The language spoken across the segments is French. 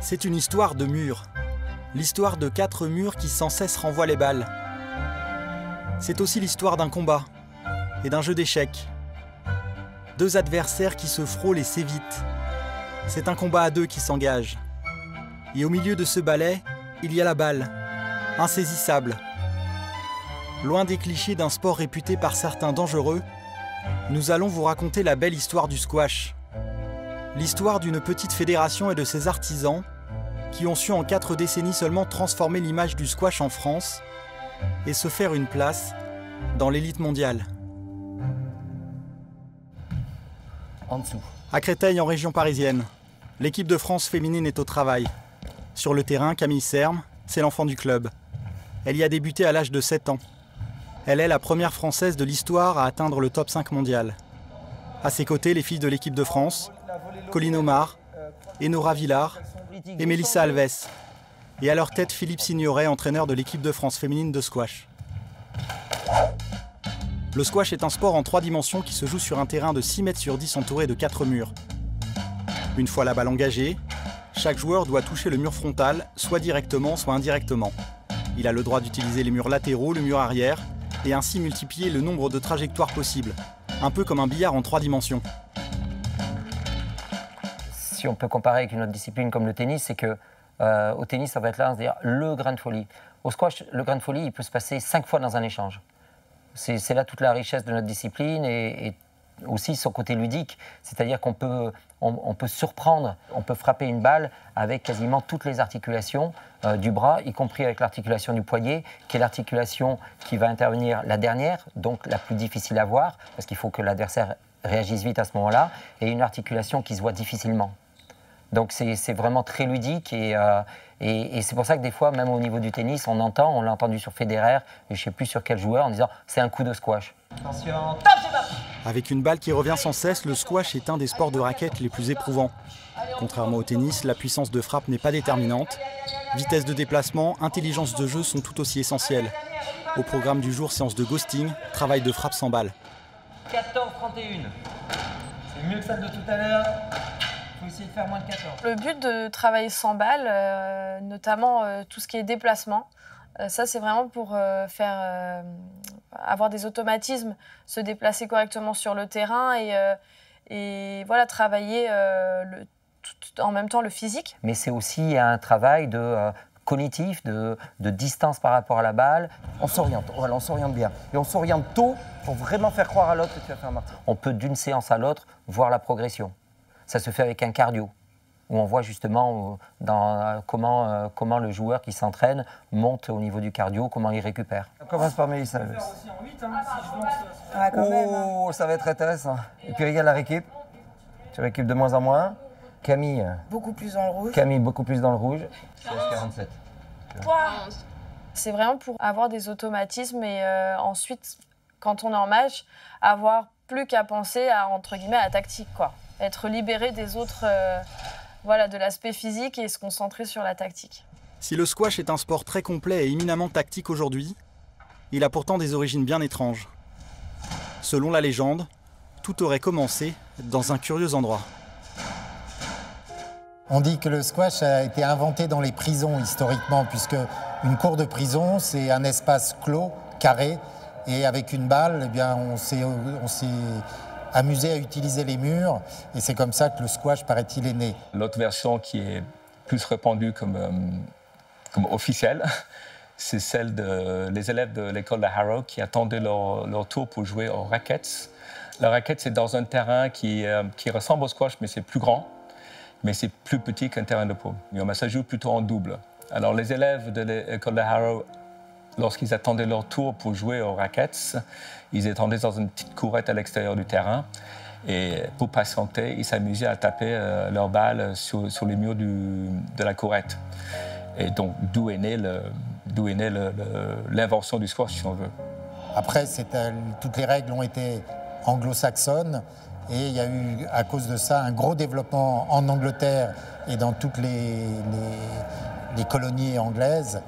C'est une histoire de murs. L'histoire de 4 murs qui sans cesse renvoient les balles. C'est aussi l'histoire d'un combat et d'un jeu d'échecs. 2 adversaires qui se frôlent et s'évitent. C'est un combat à 2 qui s'engage. Et au milieu de ce ballet, il y a la balle, insaisissable. Loin des clichés d'un sport réputé par certains dangereux, nous allons vous raconter la belle histoire du squash. L'histoire d'une petite fédération et de ses artisans qui ont su en 4 décennies seulement transformer l'image du squash en France et se faire une place dans l'élite mondiale. En dessous. À Créteil, en région parisienne, l'équipe de France féminine est au travail. Sur le terrain, Camille Serme, c'est l'enfant du club. Elle y a débuté à l'âge de 7 ans. Elle est la première Française de l'histoire à atteindre le top 5 mondial. À ses côtés, les filles de l'équipe de France, Colline Omar, Enora Villard et Mélissa Alves. Et à leur tête, Philippe Signoret, entraîneur de l'équipe de France féminine de squash. Le squash est un sport en 3 dimensions qui se joue sur un terrain de 6 mètres sur 10 entouré de 4 murs. Une fois la balle engagée, chaque joueur doit toucher le mur frontal, soit directement, soit indirectement. Il a le droit d'utiliser les murs latéraux, le mur arrière, et ainsi multiplier le nombre de trajectoires possibles. Un peu comme un billard en 3 dimensions. Si on peut comparer avec une autre discipline comme le tennis, c'est que au tennis, ça va être là, c'est-à-dire le grain de folie. Au squash, le grain de folie, il peut se passer 5 fois dans un échange. C'est là toute la richesse de notre discipline et aussi son côté ludique, c'est-à-dire qu'on peut, on peut surprendre, on peut frapper une balle avec quasiment toutes les articulations du bras, y compris avec l'articulation du poignet, qui est l'articulation qui va intervenir la dernière, donc la plus difficile à voir, parce qu'il faut que l'adversaire réagisse vite à ce moment-là, et une articulation qui se voit difficilement. Donc c'est vraiment très ludique et c'est pour ça que des fois, même au niveau du tennis, on l'a entendu sur Federer, et je ne sais plus sur quel joueur, en disant c'est un coup de squash. Attention, top, c'est parti. Avec une balle qui revient sans cesse, le squash est un des sports de raquette les plus éprouvants. Contrairement au tennis, la puissance de frappe n'est pas déterminante. Vitesse de déplacement, intelligence de jeu sont tout aussi essentielles. Au programme du jour, séance de ghosting, travail de frappe sans balle. 14-31. C'est mieux que celle de tout à l'heure. Il faut essayer de faire moins de 14. Le but de travailler sans balle, notamment tout ce qui est déplacement, ça c'est vraiment pour faire avoir des automatismes, se déplacer correctement sur le terrain et voilà, travailler en même temps le physique. Mais c'est aussi un travail de cognitif, de distance par rapport à la balle. On s'oriente, voilà, on s'oriente bien. Et on s'oriente tôt pour vraiment faire croire à l'autre que tu vas faire un marteau. On peut d'une séance à l'autre voir la progression. Ça se fait avec un cardio, où on voit justement comment le joueur qui s'entraîne monte au niveau du cardio, comment il récupère. On commence par Mélissa. Aussi en 8, hein, si je lance... Ah, quand même, hein. Ça va être intéressant. Et puis regarde la récup. Tu récupes de moins en moins. Camille. Beaucoup plus dans le rouge. Camille, beaucoup plus dans le rouge. 47. C'est vraiment pour avoir des automatismes et ensuite, quand on est en match, avoir plus qu'à penser à, entre guillemets, à la tactique, quoi. Être libéré des autres, voilà, de l'aspect physique et se concentrer sur la tactique. Si le squash est un sport très complet et éminemment tactique aujourd'hui, il a pourtant des origines bien étranges. Selon la légende, tout aurait commencé dans un curieux endroit. On dit que le squash a été inventé dans les prisons historiquement, puisque une cour de prison, c'est un espace clos, carré, et avec une balle, eh bien, on s'est amusé à utiliser les murs, et c'est comme ça que le squash, paraît-il, est né. L'autre version qui est plus répandue comme officielle, c'est celle des élèves de l'école de Harrow qui attendaient leur tour pour jouer aux rackets. La raquette, c'est dans un terrain qui ressemble au squash, mais c'est plus grand, mais c'est plus petit qu'un terrain de paume. Mais ça joue plutôt en double. Alors les élèves de l'école de Harrow, lorsqu'ils attendaient leur tour pour jouer aux rackets, ils attendaient dans une petite courette à l'extérieur du terrain. Et pour patienter, ils s'amusaient à taper leurs balles sur les murs de la courette. Et donc, d'où est née l'invention du squash, si on veut. Après, toutes les règles ont été anglo-saxonnes. Et il y a eu, à cause de ça, un gros développement en Angleterre et dans toutes les colonies anglaises.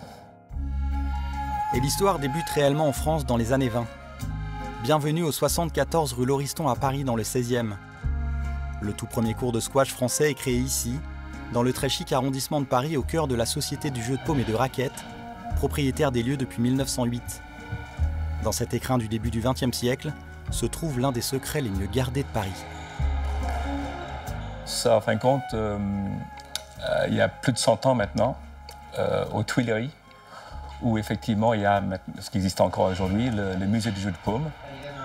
Et l'histoire débute réellement en France dans les années 20. Bienvenue au 74 rue Lauriston à Paris dans le 16e. Le tout premier cours de squash français est créé ici, dans le très chic arrondissement de Paris au cœur de la Société du jeu de paume et de raquettes, propriétaire des lieux depuis 1908. Dans cet écrin du début du XXe siècle, se trouve l'un des secrets les mieux gardés de Paris. Ça, en fin de compte, il y a plus de 100 ans maintenant, aux Tuileries, où effectivement il y a ce qui existe encore aujourd'hui, le musée du jeu de paume.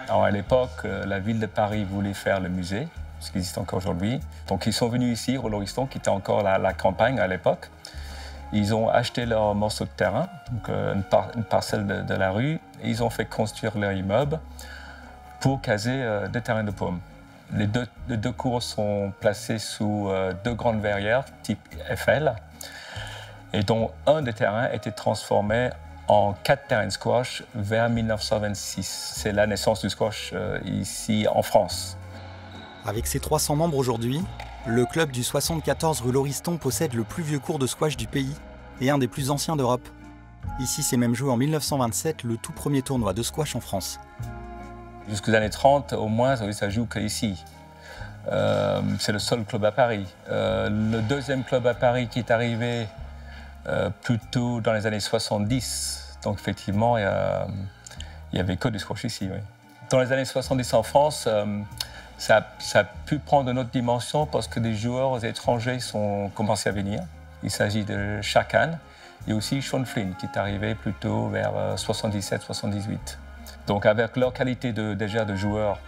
Alors à l'époque, la ville de Paris voulait faire le musée, ce qui existe encore aujourd'hui. Donc ils sont venus ici, Rollauriston, qui était encore la campagne à l'époque. Ils ont acheté leur morceau de terrain, donc une parcelle de la rue, et ils ont fait construire leur immeuble pour caser des terrains de paume. Les deux cours sont placés sous deux grandes verrières type Eiffel, et dont un des terrains a été transformé en 4 terrains de squash vers 1926. C'est la naissance du squash ici en France. Avec ses 300 membres aujourd'hui, le club du 74 rue Lauriston possède le plus vieux court de squash du pays et un des plus anciens d'Europe. Ici, c'est même joué en 1927 le tout premier tournoi de squash en France. Jusqu'aux années 30, au moins, ça joue qu'ici. C'est le seul club à Paris. Le deuxième club à Paris qui est arrivé plutôt dans les années 70. Donc effectivement, il n'y avait que du squash ici. Oui. Dans les années 70 en France, ça a pu prendre une autre dimension parce que des joueurs étrangers sont commencés à venir. Il s'agit de Shakan et aussi Sean Flynn qui est arrivé plutôt vers 77-78. Donc avec leur qualité déjà de joueurs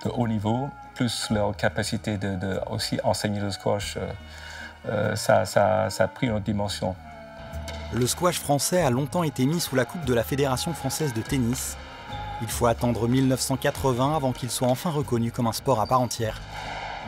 de haut niveau, plus leur capacité de aussi enseigner le squash, ça a pris une autre dimension. Le squash français a longtemps été mis sous la coupe de la Fédération française de tennis. Il faut attendre 1980 avant qu'il soit enfin reconnu comme un sport à part entière.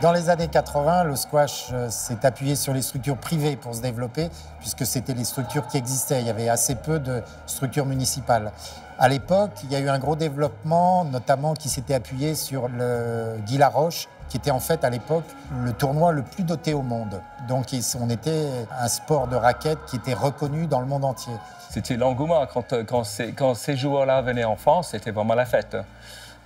Dans les années 80, le squash s'est appuyé sur les structures privées pour se développer, puisque c'était les structures qui existaient. Il y avait assez peu de structures municipales. À l'époque, il y a eu un gros développement, notamment qui s'était appuyé sur le Guy Laroche, qui était en fait à l'époque le tournoi le plus doté au monde. Donc on était un sport de raquette qui était reconnu dans le monde entier. C'était l'engouement. Quand ces joueurs-là venaient en France, c'était vraiment la fête.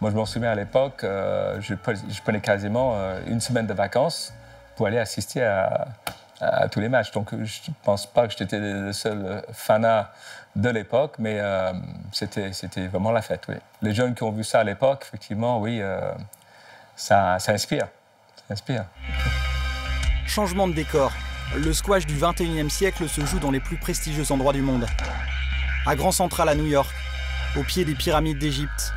Moi, je m'en souviens à l'époque, je prenais quasiment une semaine de vacances pour aller assister à tous les matchs. Donc, je ne pense pas que j'étais le seul fanat de l'époque, mais c'était vraiment la fête, oui. Les jeunes qui ont vu ça à l'époque, effectivement, oui, ça inspire. Ça inspire. Changement de décor. Le squash du XXIe siècle se joue dans les plus prestigieux endroits du monde. À Grand Central à New York, au pied des pyramides d'Égypte,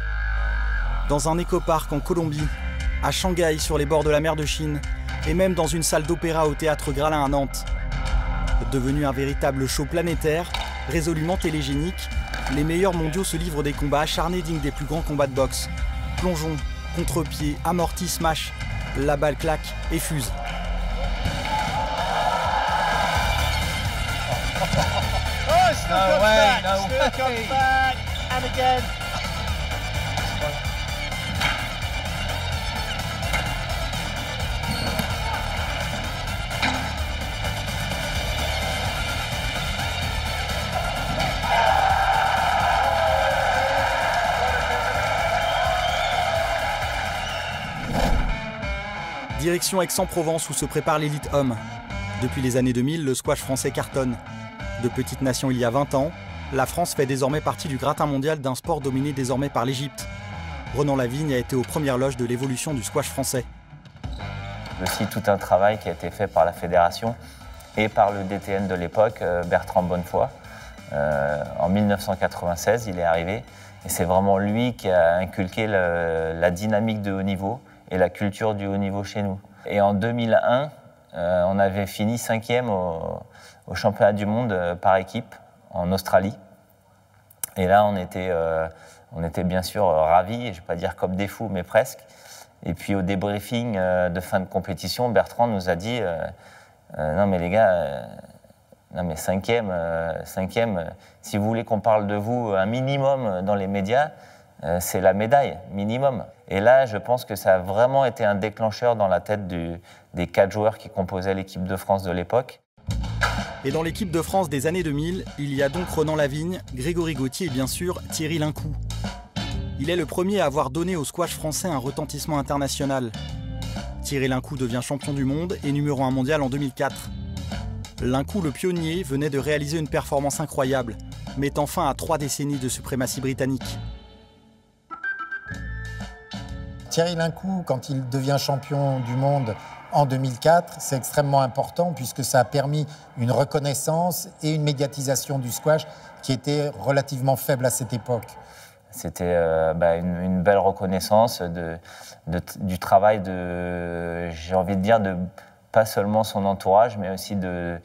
dans un éco-parc en Colombie, à Shanghai sur les bords de la mer de Chine, et même dans une salle d'opéra au Théâtre Gralin à Nantes. Devenu un véritable show planétaire, résolument télégénique, les meilleurs mondiaux se livrent des combats acharnés dignes des plus grands combats de boxe. Plongeon, contre-pied, amorti, smash, la balle claque et fuse. No way, no way. Back and again. Direction Aix-en-Provence où se prépare l'élite homme. Depuis les années 2000, le squash français cartonne. De petite nation il y a 20 ans, la France fait désormais partie du gratin mondial d'un sport dominé désormais par l'Égypte. Ronan Lavigne a été aux premières loges de l'évolution du squash français. Aussi tout un travail qui a été fait par la fédération et par le DTN de l'époque, Bertrand Bonnefoy. En 1996, il est arrivé et c'est vraiment lui qui a inculqué la dynamique de haut niveau et la culture du haut niveau chez nous. Et en 2001, on avait fini 5e au championnat du monde par équipe en Australie. Et là, on était bien sûr ravis, je ne vais pas dire comme des fous, mais presque. Et puis au débriefing de fin de compétition, Bertrand nous a dit non mais les gars, non mais 5e, si vous voulez qu'on parle de vous un minimum dans les médias, c'est la médaille, minimum. Et là, je pense que ça a vraiment été un déclencheur dans la tête des 4 joueurs qui composaient l'équipe de France de l'époque. Et dans l'équipe de France des années 2000, il y a donc Ronan Lavigne, Grégory Gauthier et bien sûr Thierry Lincou. Il est le premier à avoir donné au squash français un retentissement international. Thierry Lincou devient champion du monde et numéro 1 mondial en 2004. Lincou, le pionnier, venait de réaliser une performance incroyable, mettant fin à 3 décennies de suprématie britannique. Thierry Lincou, quand il devient champion du monde en 2004, c'est extrêmement important puisque ça a permis une reconnaissance et une médiatisation du squash qui était relativement faible à cette époque. C'était une belle reconnaissance du travail j'ai envie de dire, de pas seulement son entourage, mais aussi de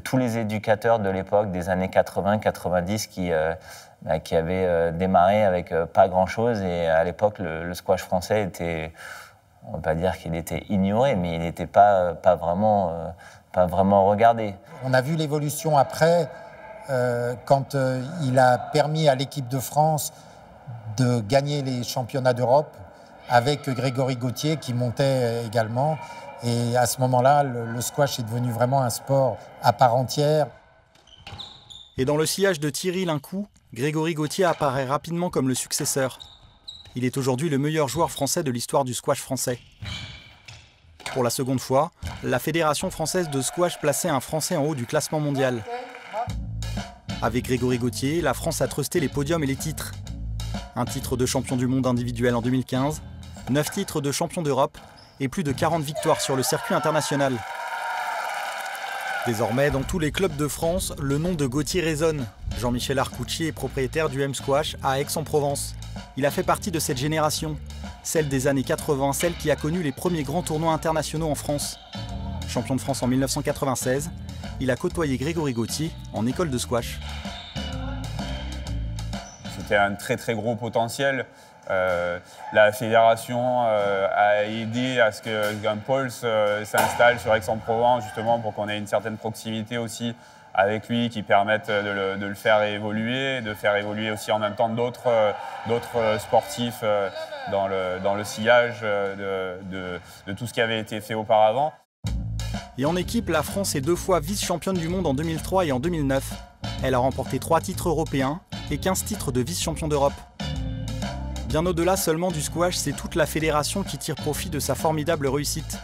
tous les éducateurs de l'époque, des années 80-90, qui avaient démarré avec pas grand-chose. Et à l'époque, le squash français était, on ne va pas dire qu'il était ignoré, mais il n'était pas vraiment regardé. On a vu l'évolution après, quand il a permis à l'équipe de France de gagner les championnats d'Europe avec Grégory Gaultier qui montait également. Et à ce moment-là, le squash est devenu vraiment un sport à part entière. Et dans le sillage de Thierry Lincou, Grégory Gaultier apparaît rapidement comme le successeur. Il est aujourd'hui le meilleur joueur français de l'histoire du squash français. Pour la seconde fois, la Fédération française de squash plaçait un Français en haut du classement mondial. Avec Grégory Gaultier, la France a trusté les podiums et les titres. Un titre de champion du monde individuel en 2015, 9 titres de champion d'Europe et plus de 40 victoires sur le circuit international. Désormais, dans tous les clubs de France, le nom de Gaultier résonne. Jean-Michel Arcucci est propriétaire du M-Squash à Aix-en-Provence. Il a fait partie de cette génération, celle des années 80, celle qui a connu les premiers grands tournois internationaux en France. Champion de France en 1996, il a côtoyé Grégory Gaultier en école de squash. C'était un très très gros potentiel. La fédération a aidé à ce qu'un pôle s'installe sur Aix-en-Provence, justement pour qu'on ait une certaine proximité aussi avec lui, qui permette de le faire évoluer, de faire évoluer aussi en même temps d'autres sportifs dans le sillage de tout ce qui avait été fait auparavant. Et en équipe, la France est 2 fois vice-championne du monde en 2003 et en 2009. Elle a remporté 3 titres européens et 15 titres de vice-champion d'Europe. Bien au-delà seulement du squash, c'est toute la fédération qui tire profit de sa formidable réussite.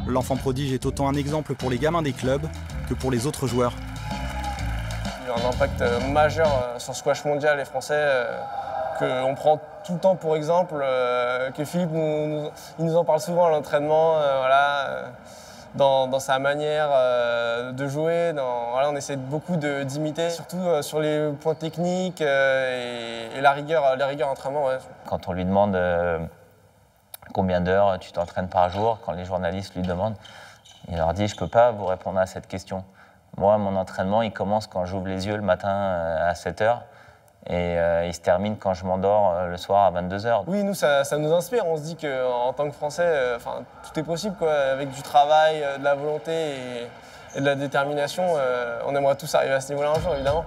L'enfant prodige est autant un exemple pour les gamins des clubs que pour les autres joueurs. Il y a un impact majeur sur le squash mondial et français qu'on prend tout le temps pour exemple, que Philippe il nous en parle souvent à l'entraînement, dans sa manière de jouer. On essaie beaucoup d'imiter, surtout sur les points techniques et la rigueur d'entraînement. Ouais. Quand on lui demande combien d'heures tu t'entraînes par jour, quand les journalistes lui demandent, il leur dit « je ne peux pas vous répondre à cette question ». Moi, mon entraînement, il commence quand j'ouvre les yeux le matin à 7h et il se termine quand je m'endors le soir à 22h. Oui, nous, ça nous inspire. On se dit qu'en tant que Français, tout est possible, quoi. Avec du travail, de la volonté et de la détermination. On aimerait tous arriver à ce niveau-là un jour, évidemment.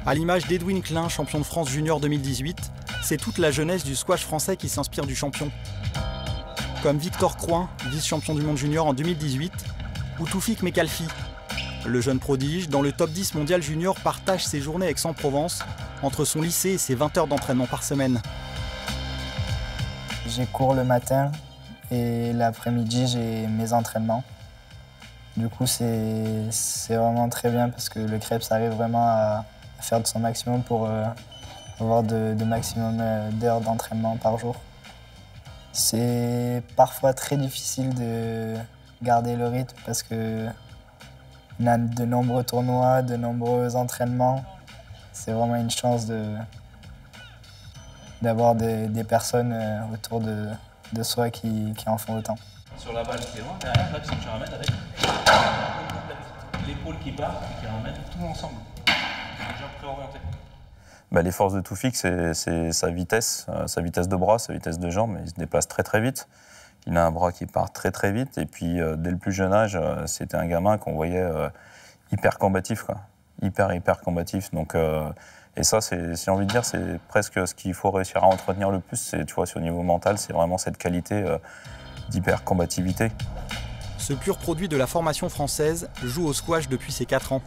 À l'image d'Edwin Klein, champion de France junior 2018, c'est toute la jeunesse du squash français qui s'inspire du champion. Comme Victor Croin, vice-champion du monde junior en 2018, ou Toufik Mekalfi. Le jeune prodige, dans le top 10 mondial junior, partage ses journées à Aix-en-Provence entre son lycée et ses 20 heures d'entraînement par semaine. J'ai cours le matin et l'après-midi, j'ai mes entraînements. Du coup, c'est vraiment très bien parce que le Krebs arrive vraiment à faire de son maximum pour avoir de maximum d'heures d'entraînement par jour. C'est parfois très difficile de garder le rythme parce que on a de nombreux tournois, de nombreux entraînements. C'est vraiment une chance d'avoir des personnes autour de soi qui en font autant. Sur la balle qui est loin, derrière, là, tu ramènes avec l'épaule qui part et qui ramène tout ensemble. C'est déjà préorienté. Les forces de Toufik, c'est sa vitesse de bras, sa vitesse de jambes. Il se déplace très très vite. Il a un bras qui part très très vite. Et puis, dès le plus jeune âge, c'était un gamin qu'on voyait hyper combatif, quoi. Hyper combatif. Donc, et ça, j'ai envie de dire, c'est presque ce qu'il faut réussir à entretenir le plus. Tu vois, sur le niveau mental, c'est vraiment cette qualité d'hyper combativité. Ce pur produit de la formation française joue au squash depuis ses 4 ans.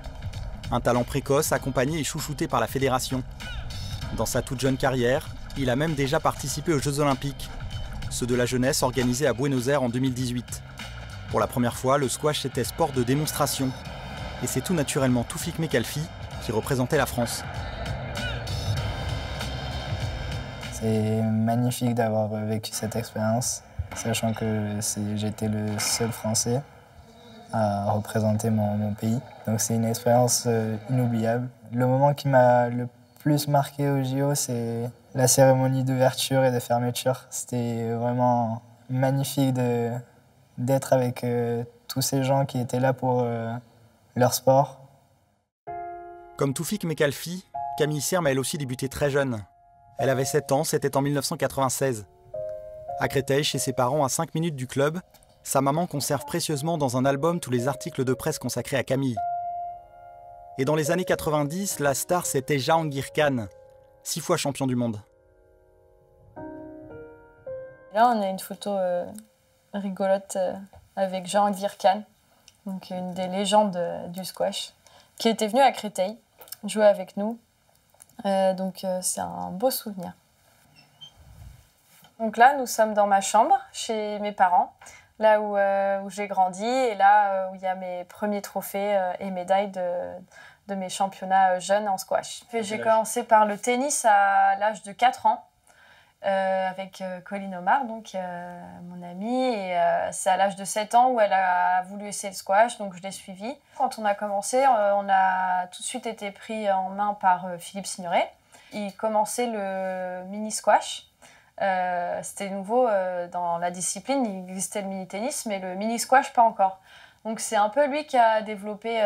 Un talent précoce, accompagné et chouchouté par la fédération. Dans sa toute jeune carrière, il a même déjà participé aux Jeux Olympiques. ceux de la jeunesse organisés à Buenos Aires en 2018. Pour la première fois, le squash était sport de démonstration. Et c'est tout naturellement Tawfiq Mekhalfi qui représentait la France. C'est magnifique d'avoir vécu cette expérience, sachant que j'étais le seul Français à représenter mon pays. Donc c'est une expérience inoubliable. Le moment qui m'a le plus marqué au JO, c'est la cérémonie d'ouverture et de fermeture. C'était vraiment magnifique d'être avec tous ces gens qui étaient là pour leur sport. Comme Tawfiq Mekhalfi, Camille Serme a elle aussi débuté très jeune. Elle avait 7 ans, c'était en 1996. À Créteil, chez ses parents, à 5 minutes du club, sa maman conserve précieusement dans un album tous les articles de presse consacrés à Camille. Et dans les années 90, la star c'était Jahangir Khan, 6 fois champion du monde. Là, on a une photo rigolote avec Jahangir Khan, donc une des légendes du squash, qui était venu à Créteil jouer avec nous. Donc c'est un beau souvenir. Donc là, nous sommes dans ma chambre, chez mes parents, là où j'ai grandi et là où il y a mes premiers trophées et médailles de mes championnats jeunes en squash. J'ai commencé par le tennis à l'âge de 4 ans, avec Colline Omar, donc mon amie, et c'est à l'âge de 7 ans où elle a voulu essayer le squash, donc je l'ai suivie. Quand on a commencé, on a tout de suite été pris en main par Philippe Signoret. Il commençait le mini squash. C'était nouveau dans la discipline, il existait le mini tennis, mais le mini squash pas encore. Donc c'est un peu lui qui a développé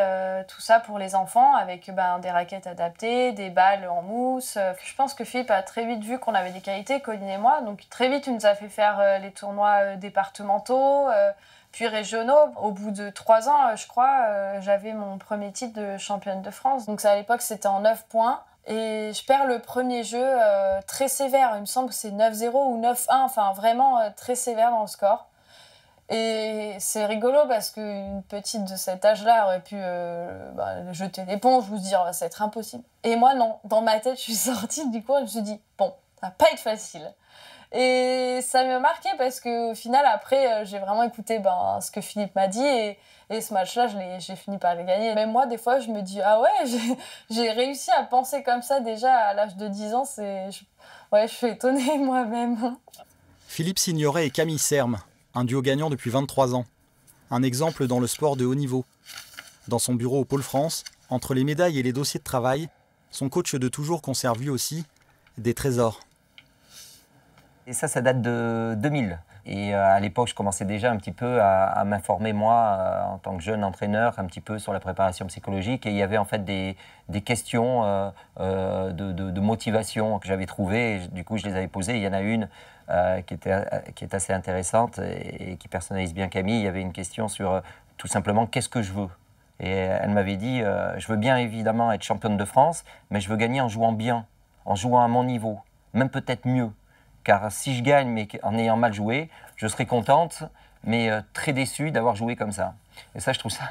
tout ça pour les enfants avec des raquettes adaptées, des balles en mousse. Je pense que Philippe a très vite vu qu'on avait des qualités, Colline et moi. Donc très vite, il nous a fait faire les tournois départementaux, puis régionaux. Au bout de 3 ans, je crois, j'avais mon premier titre de championne de France. Donc à l'époque, c'était en 9 points. Et je perds le premier jeu très sévère. Il me semble que c'est 9-0 ou 9-1, enfin vraiment très sévère dans le score. Et c'est rigolo parce qu'une petite de cet âge-là aurait pu jeter l'éponge ou se dire ça va être impossible. Et moi, non. Dans ma tête, je suis sortie du cours et je me suis dit bon, ça va pas être facile. Et ça m'a marqué parce qu'au final, après, j'ai vraiment écouté ce que Philippe m'a dit et ce match-là, j'ai fini par le gagner. Même moi, des fois, je me dis ah ouais, j'ai réussi à penser comme ça déjà à l'âge de 10 ans. Je suis étonnée moi-même. Philippe Signoret et Camille Serme, un duo gagnant depuis 23 ans. Un exemple dans le sport de haut niveau. Dans son bureau au Pôle France, entre les médailles et les dossiers de travail, son coach de toujours conserve lui aussi des trésors. Et ça date de 2000. Et à l'époque, je commençais déjà un petit peu à m'informer, moi, en tant que jeune entraîneur, un petit peu sur la préparation psychologique. Et il y avait en fait des questions de motivation que j'avais trouvées. Et, du coup, je les avais posées. Il y en a une qui est assez intéressante et qui personnalise bien Camille. Il y avait une question sur tout simplement qu'est-ce que je veux. Et elle m'avait dit je veux bien évidemment être championne de France, mais je veux gagner en jouant bien, en jouant à mon niveau, même peut-être mieux. Car si je gagne, mais en ayant mal joué, je serai contente, mais très déçue d'avoir joué comme ça. Et ça, je trouve ça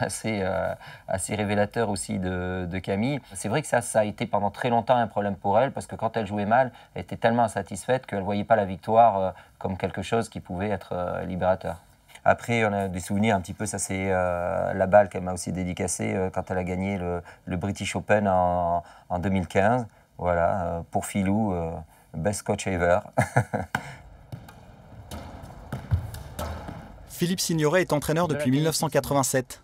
assez révélateur aussi de Camille. C'est vrai que ça a été pendant très longtemps un problème pour elle, parce que quand elle jouait mal, elle était tellement insatisfaite qu'elle ne voyait pas la victoire comme quelque chose qui pouvait être libérateur. Après, on a des souvenirs un petit peu, ça c'est la balle qu'elle m'a aussi dédicacée quand elle a gagné le British Open en 2015. Voilà, pour Philou. Best coach ever. Philippe Signoret est entraîneur depuis 1987.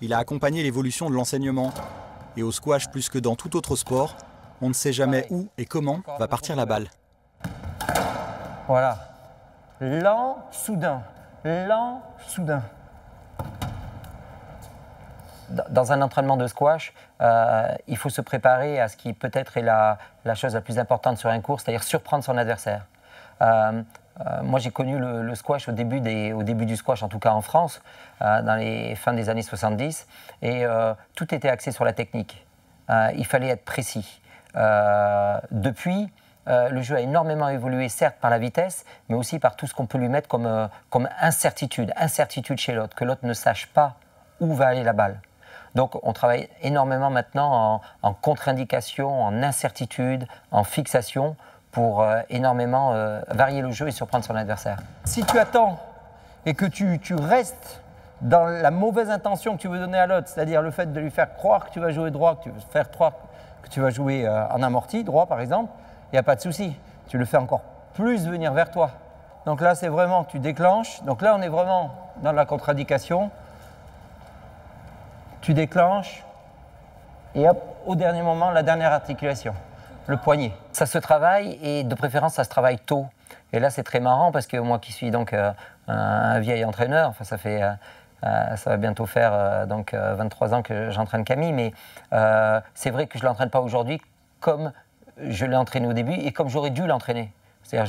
Il a accompagné l'évolution de l'enseignement. Et au squash, plus que dans tout autre sport, on ne sait jamais où et comment va partir la balle. Voilà. Lent, soudain. Lent, soudain. Dans un entraînement de squash, il faut se préparer à ce qui peut-être est la chose la plus importante sur un cours, c'est-à-dire surprendre son adversaire. Moi, j'ai connu le squash au début du squash, en tout cas en France, dans les fins des années 70, et tout était axé sur la technique. Il fallait être précis. Depuis, le jeu a énormément évolué, certes par la vitesse, mais aussi par tout ce qu'on peut lui mettre comme incertitude chez l'autre, que l'autre ne sache pas où va aller la balle. Donc on travaille énormément maintenant en contre-indication, en incertitude, en fixation, pour énormément varier le jeu et surprendre son adversaire. Si tu attends et que tu restes dans la mauvaise intention que tu veux donner à l'autre, c'est-à-dire le fait de lui faire croire que tu vas jouer droit, que tu veux faire croire que tu vas jouer en amorti, droit par exemple, il n'y a pas de souci. Tu le fais encore plus venir vers toi. Donc là, c'est vraiment que tu déclenches. Donc là, on est vraiment dans la contre-indication. Tu déclenches et hop, au dernier moment, la dernière articulation, le poignet. Ça se travaille et de préférence, ça se travaille tôt. Et là, c'est très marrant parce que moi qui suis donc un vieil entraîneur, enfin, ça va bientôt faire 23 ans que j'entraîne Camille, mais c'est vrai que je ne l'entraîne pas aujourd'hui comme je l'ai entraîné au début et comme j'aurais dû l'entraîner. C'est-à-dire,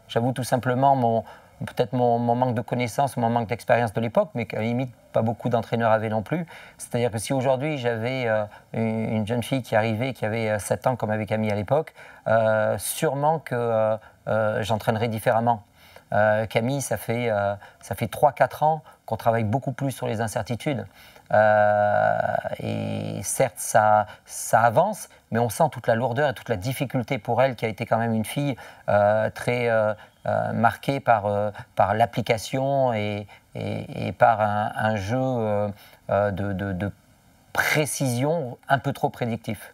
j'avoue tout simplement peut-être mon manque de connaissances, mon manque d'expérience de l'époque, mais qu'à la limite, pas beaucoup d'entraîneurs avaient non plus. C'est-à-dire que si aujourd'hui j'avais une jeune fille qui arrivait, qui avait 7 ans comme avait Camille à l'époque, sûrement que j'entraînerais différemment. Camille, ça fait 3-4 ans qu'on travaille beaucoup plus sur les incertitudes. Et certes, ça avance, mais on sent toute la lourdeur et toute la difficulté pour elle, qui a été quand même une fille très marquée par l'application et par un jeu de précision un peu trop prédictif.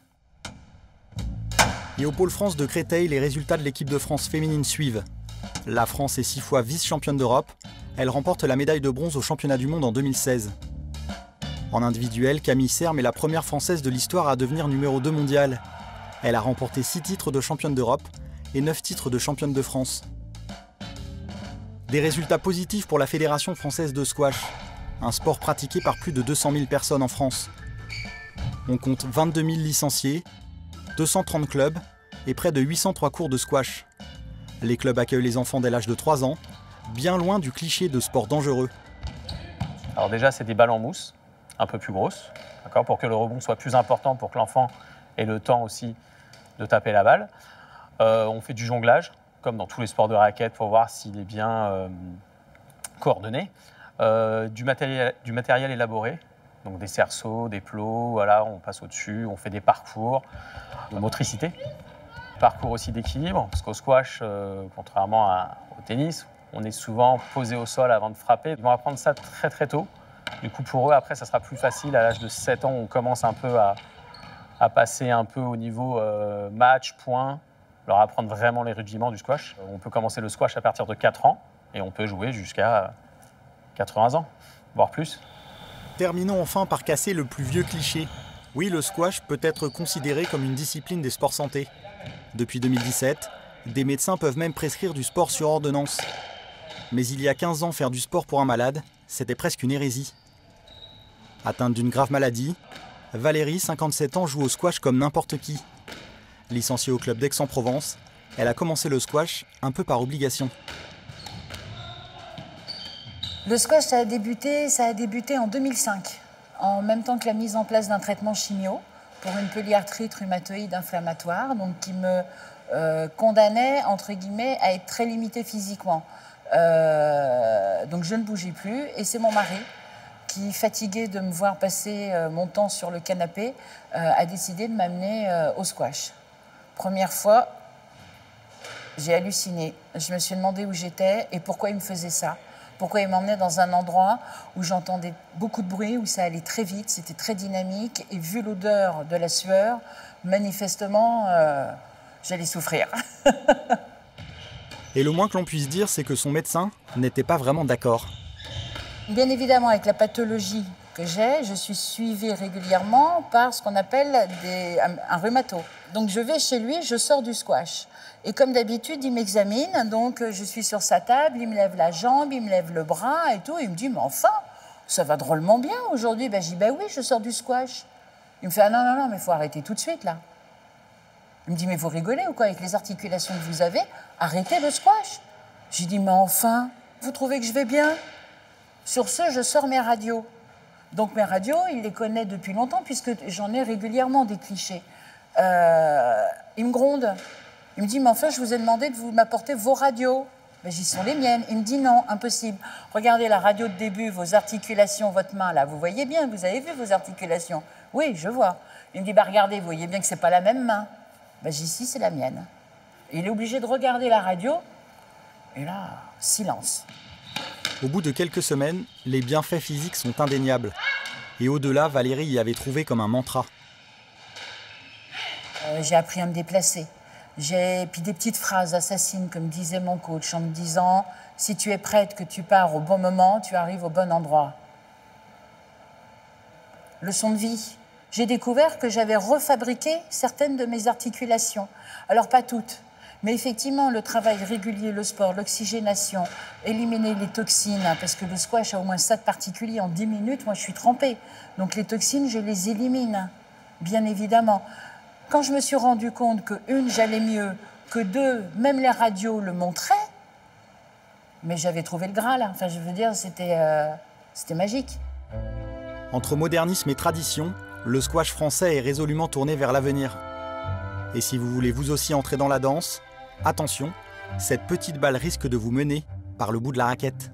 Et au Pôle France de Créteil, les résultats de l'équipe de France féminine suivent. La France est 6 fois vice-championne d'Europe. Elle remporte la médaille de bronze au championnat du monde en 2016. En individuel, Camille Serme est la première Française de l'histoire à devenir numéro 2 mondial. Elle a remporté 6 titres de championne d'Europe et 9 titres de championne de France. Des résultats positifs pour la Fédération française de squash, un sport pratiqué par plus de 200 000 personnes en France. On compte 22 000 licenciés, 230 clubs et près de 803 cours de squash. Les clubs accueillent les enfants dès l'âge de 3 ans, bien loin du cliché de sport dangereux. Alors déjà, c'est des balles en mousse, un peu plus grosses, d'accord, pour que le rebond soit plus important, pour que l'enfant ait le temps aussi de taper la balle. On fait du jonglage, comme dans tous les sports de raquettes, pour voir s'il est bien coordonné. Du matériel élaboré, donc des cerceaux, des plots, voilà, on passe au-dessus, on fait des parcours de motricité. Parcours aussi d'équilibre, parce qu'au squash, contrairement au tennis, on est souvent posé au sol avant de frapper. Ils vont apprendre ça très très tôt. Du coup, pour eux, après, ça sera plus facile. À l'âge de 7 ans, on commence un peu à passer un peu au niveau match, point, leur apprendre vraiment les rudiments du squash. On peut commencer le squash à partir de 4 ans et on peut jouer jusqu'à 80 ans, voire plus. Terminons enfin par casser le plus vieux cliché. Oui, le squash peut être considéré comme une discipline des sports santé. Depuis 2017, des médecins peuvent même prescrire du sport sur ordonnance. Mais il y a 15 ans, faire du sport pour un malade, c'était presque une hérésie. Atteinte d'une grave maladie, Valérie, 57 ans, joue au squash comme n'importe qui. Licenciée au club d'Aix-en-Provence, elle a commencé le squash un peu par obligation. Le squash, ça a débuté en 2005, en même temps que la mise en place d'un traitement chimio pour une polyarthrite rhumatoïde inflammatoire, donc qui me condamnait, entre guillemets, à être très limitée physiquement. Donc je ne bougeais plus, et c'est mon mari qui, fatigué de me voir passer mon temps sur le canapé, a décidé de m'amener au squash. Première fois, j'ai halluciné. Je me suis demandé où j'étais et pourquoi il me faisait ça. Pourquoi il m'emmenait dans un endroit où j'entendais beaucoup de bruit, où ça allait très vite, c'était très dynamique. Et vu l'odeur de la sueur, manifestement, j'allais souffrir. Et le moins que l'on puisse dire, c'est que son médecin n'était pas vraiment d'accord. Bien évidemment, avec la pathologie que j'ai, je suis suivie régulièrement par ce qu'on appelle un rhumato. Donc je vais chez lui, je sors du squash. Et comme d'habitude, il m'examine, donc je suis sur sa table, il me lève la jambe, il me lève le bras et tout. Il me dit, mais enfin, ça va drôlement bien aujourd'hui. Ben, je dis, ben oui, je sors du squash. Il me fait, ah non, non, non, mais il faut arrêter tout de suite là. Il me dit, mais vous rigolez ou quoi, avec les articulations que vous avez, arrêtez le squash. J'ai dit, mais enfin, vous trouvez que je vais bien? Sur ce, je sors mes radios. Donc mes radios, il les connaît depuis longtemps, puisque j'en ai régulièrement des clichés. Il me gronde. Il me dit, mais enfin, je vous ai demandé de vous m'apporter vos radios. Ben, j'y sont les miennes. Il me dit, non, impossible. Regardez la radio de début, vos articulations, votre main, là, vous voyez bien, vous avez vu vos articulations? Oui, je vois. Il me dit, bah, regardez, vous voyez bien que ce n'est pas la même main. Ben, j'y si, c'est la mienne. Il est obligé de regarder la radio. Et là, silence. Au bout de quelques semaines, les bienfaits physiques sont indéniables. Et au-delà, Valérie y avait trouvé comme un mantra. J'ai appris à me déplacer. Puis des petites phrases assassines, comme disait mon coach, en me disant « Si tu es prête, que tu pars au bon moment, tu arrives au bon endroit. » Leçon de vie. J'ai découvert que j'avais refabriqué certaines de mes articulations. Alors pas toutes, mais effectivement le travail régulier, le sport, l'oxygénation, éliminer les toxines, parce que le squash a au moins 7 particuliers en 10 minutes, moi je suis trempée. Donc les toxines, je les élimine, bien évidemment. Quand je me suis rendu compte que, 1, j'allais mieux, que 2, même les radios le montraient, mais j'avais trouvé le Graal. Enfin, je veux dire, c'était magique. Entre modernisme et tradition, le squash français est résolument tourné vers l'avenir. Et si vous voulez vous aussi entrer dans la danse, attention, cette petite balle risque de vous mener par le bout de la raquette.